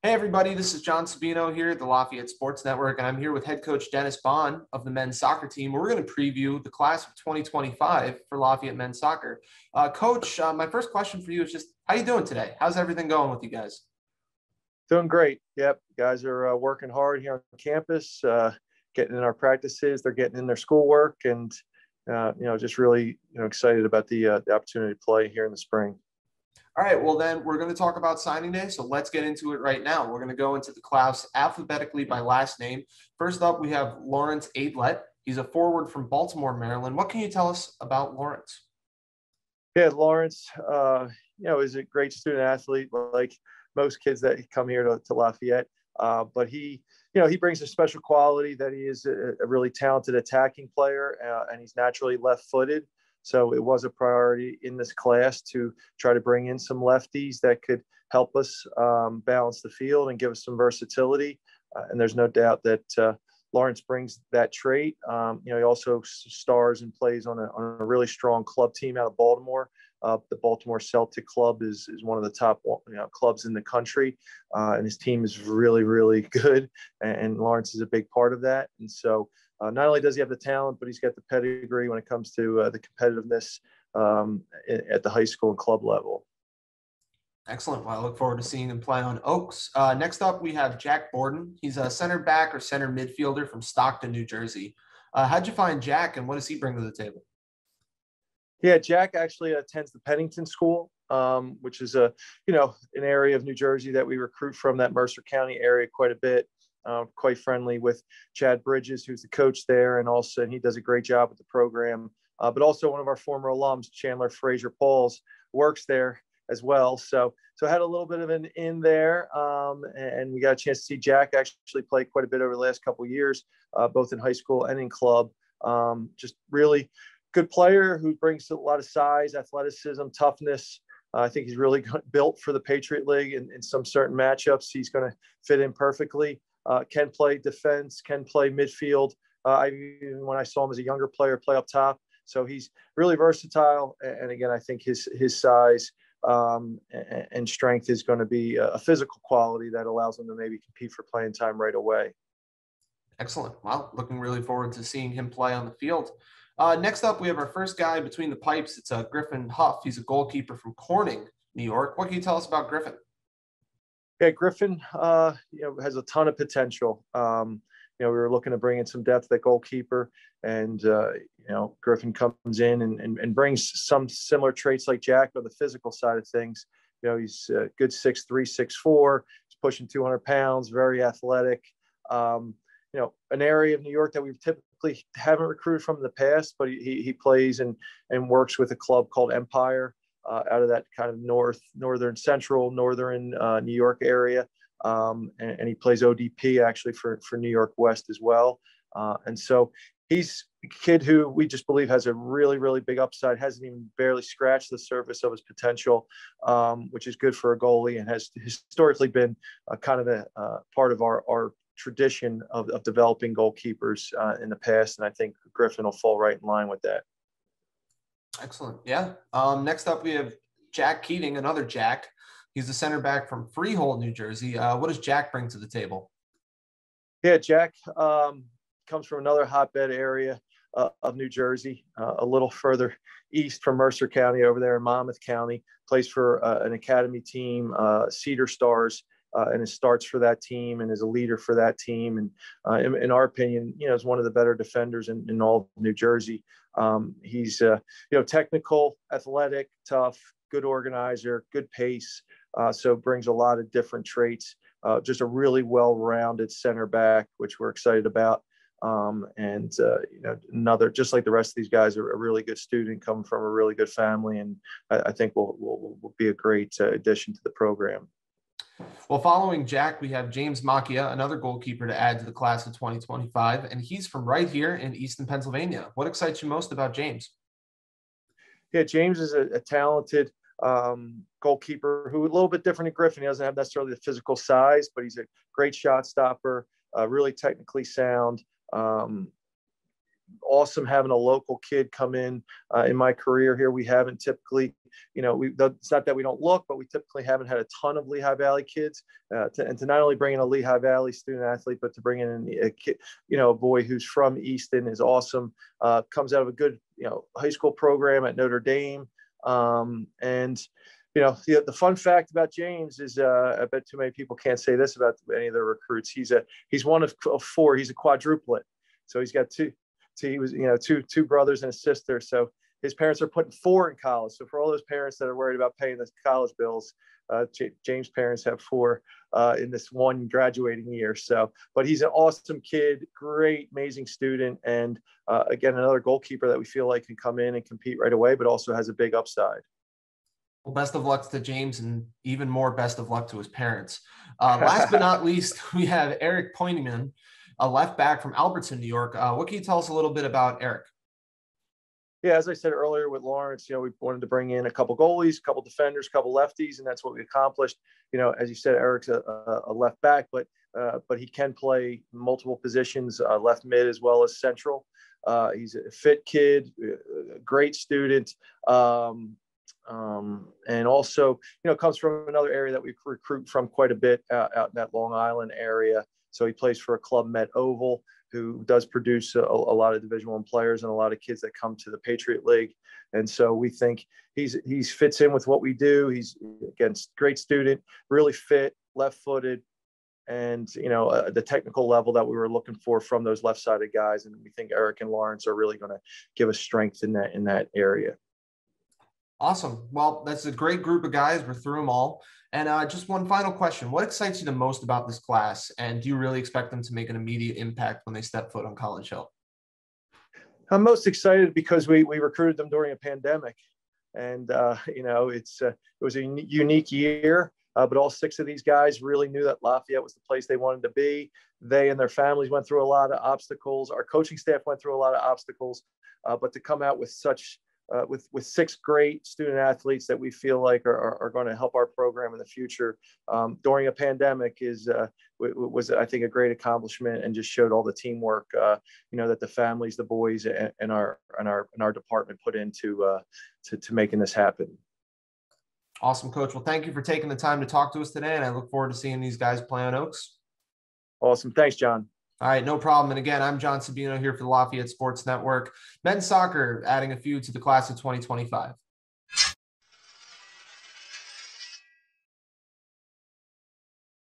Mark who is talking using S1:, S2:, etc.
S1: Hey, everybody, this is John Sabino here at the Lafayette Sports Network, and I'm here with head coach Dennis Bohn of the men's soccer team. We're going to preview the class of 2025 for Lafayette men's soccer. Coach, my first question for you is just, how you doing today? How's everything going with you guys?
S2: Doing great. Yep. Guys are working hard here on campus, getting in our practices. They're getting in their schoolwork and, just really, excited about the opportunity to play here in the spring.
S1: All right, well, then we're going to talk about signing day, so let's get into it right now. We're going to go into the class alphabetically by last name. First up, we have Lawrence Adlet. He's a forward from Baltimore, Maryland. What can you tell us about Lawrence?
S2: Yeah, Lawrence, is a great student athlete, like most kids that come here to Lafayette. But he brings a special quality that he is a really talented attacking player, and he's naturally left-footed. So it was a priority in this class to try to bring in some lefties that could help us balance the field and give us some versatility. And there's no doubt that Lawrence brings that trait. He also stars and plays on a really strong club team out of Baltimore. The Baltimore Celtic Club is one of the top clubs in the country, and his team is really, really good. And Lawrence is a big part of that. And so not only does he have the talent, but he's got the pedigree when it comes to the competitiveness at the high school and club level.
S1: Excellent. Well, I look forward to seeing him play on Oaks. Next up, we have Jack Borden. He's a center back or center midfielder from Stockton, New Jersey. How'd you find Jack, and what does he bring to the table?
S2: Yeah, Jack actually attends the Pennington School, which is an area of New Jersey that we recruit from, that Mercer County area, quite a bit. Quite friendly with Chad Bridges, who's the coach there, and he does a great job with the program. But also one of our former alums, Chandler Fraser Pauls, works there as well. So I had a little bit of an in there, and we got a chance to see Jack actually play quite a bit over the last couple of years, both in high school and in club. Just really good player who brings a lot of size, athleticism, toughness. I think he's really built for the Patriot League in some certain matchups. He's going to fit in perfectly. Can play defense, can play midfield. Even when I saw him as a younger player, play up top. So he's really versatile. And again, I think his size and strength is going to be a physical quality that allows him to maybe compete for playing time right away.
S1: Excellent. Well, looking really forward to seeing him play on the field. Next up, we have our first guy between the pipes. It's Griffin Huff. He's a goalkeeper from Corning, New York. What can you tell us about Griffin?
S2: Yeah, Griffin, has a ton of potential. We were looking to bring in some depth at goalkeeper, and Griffin comes in and brings some similar traits like Jack on the physical side of things. He's a good 6'3", 6'4". He's pushing 200 pounds, very athletic. An area of New York that we've typically haven't recruited from in the past, but he plays and works with a club called Empire. Out of that kind of northern New York area. And he plays ODP actually for New York West as well. And so he's a kid who we just believe has a really, really big upside, hasn't even barely scratched the surface of his potential, which is good for a goalie and has historically been kind of a part of our tradition of developing goalkeepers in the past. And I think Griffin will fall right in line with that.
S1: Excellent. Yeah. Next up, we have Jack Keating, another Jack. He's the center back from Freehold, New Jersey. What does Jack bring to the table?
S2: Yeah, Jack comes from another hotbed area of New Jersey, a little further east from Mercer County over there in Monmouth County. Plays for an academy team, Cedar Stars, and it starts for that team and is a leader for that team. And in our opinion, is one of the better defenders in all of New Jersey. He's technical, athletic, tough, good organizer, good pace. So brings a lot of different traits. Just a really well-rounded center back, which we're excited about. Another, just like the rest of these guys, are a really good student coming from a really good family, and I think will be a great addition to the program.
S1: Well, following Jack, we have James Macchia, another goalkeeper to add to the class of 2025, and he's from right here in Easton, Pennsylvania. What excites you most about James?
S2: Yeah, James is a talented goalkeeper who a little bit different than Griffin. He doesn't have necessarily the physical size, but he's a great shot stopper, really technically sound. awesome having a local kid come in my career here. We haven't typically, it's not that we don't look, but we typically haven't had a ton of Lehigh Valley kids. To not only bring in a Lehigh Valley student athlete, but to bring in a kid, a boy who's from Easton is awesome. Comes out of a good, high school program at Notre Dame. The fun fact about James is, I bet too many people can't say this about any of the recruits. He's one of four. He's a quadruplet. So he's got two brothers and a sister. So his parents are putting 4 in college. So for all those parents that are worried about paying the college bills, James' parents have 4 in this one graduating year. So, but he's an awesome kid, great, amazing student. And again, another goalkeeper that we feel like can come in and compete right away, but also has a big upside.
S1: Well, best of luck to James, and even more best of luck to his parents. Last but not least, we have Eric Pointman, a left back from Albertson, New York. What can you tell us a little bit about Eric?
S2: Yeah, as I said earlier with Lawrence, we wanted to bring in a couple goalies, a couple defenders, a couple lefties, and that's what we accomplished. As you said, Eric's a left back, but he can play multiple positions, left mid as well as central. He's a fit kid, a great student. And also, comes from another area that we recruit from quite a bit out in that Long Island area. So he plays for a club, Met Oval, who does produce a lot of Division I players and a lot of kids that come to the Patriot League. And so we think he's fits in with what we do. He's, again, great student, really fit, left-footed, and, the technical level that we were looking for from those left-sided guys. And we think Eric and Lawrence are really going to give us strength in that area.
S1: Awesome. Well, that's a great group of guys. We're through them all. And just one final question. What excites you the most about this class? And do you really expect them to make an immediate impact when they step foot on College Hill?
S2: I'm most excited because we recruited them during a pandemic. And, it was a unique year. But all 6 of these guys really knew that Lafayette was the place they wanted to be. They and their families went through a lot of obstacles. Our coaching staff went through a lot of obstacles. But to come out with such with 6 great student athletes that we feel like are going to help our program in the future during a pandemic was, I think, a great accomplishment, and just showed all the teamwork that the families, the boys, and our department put into to making this happen.
S1: Awesome, Coach. Well, thank you for taking the time to talk to us today, and I look forward to seeing these guys play on Oaks.
S2: Awesome. Thanks, John.
S1: All right, no problem. And again, I'm John Sabino here for the Lafayette Sports Network. Men's soccer adding a few to the class of 2025.